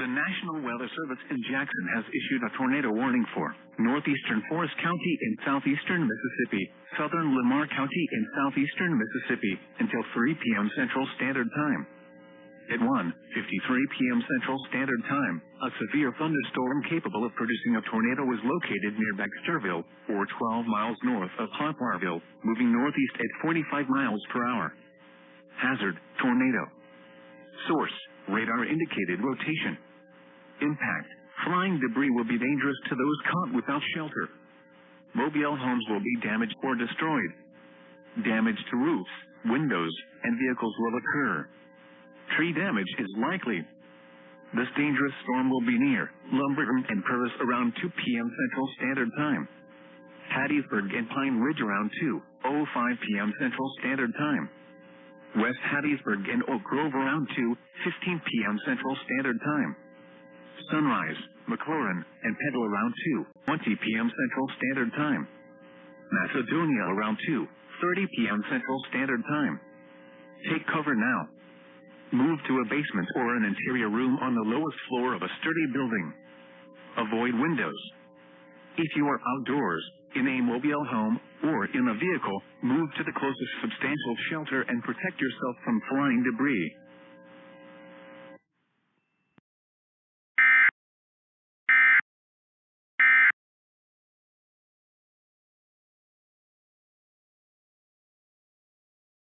The National Weather Service in Jackson has issued a tornado warning for northeastern Forest County in southeastern Mississippi, southern Lamar County in southeastern Mississippi, until 3 p.m. Central Standard Time. At 1:53 p.m. Central Standard Time, a severe thunderstorm capable of producing a tornado was located near Baxterville, or 12 miles north of Harparville, moving northeast at 45 miles per hour. Hazard, tornado. Source, radar indicated rotation. Impact, flying debris will be dangerous to those caught without shelter. Mobile homes will be damaged or destroyed. Damage to roofs, windows, and vehicles will occur. Tree damage is likely. This dangerous storm will be near Lumberton and Purvis around 2 p.m. Central Standard Time. Hattiesburg and Pine Ridge around 2:05 p.m. Central Standard Time. West Hattiesburg and Oak Grove around 2:15 p.m. Central Standard Time. Sunrise, McLaurin, and Petal around 2:20 p.m. Central Standard Time. Macedonia around 2:30 p.m. Central Standard Time. Take cover now. Move to a basement or an interior room on the lowest floor of a sturdy building. Avoid windows. If you are outdoors, in a mobile home, or in a vehicle, move to the closest substantial shelter and protect yourself from flying debris.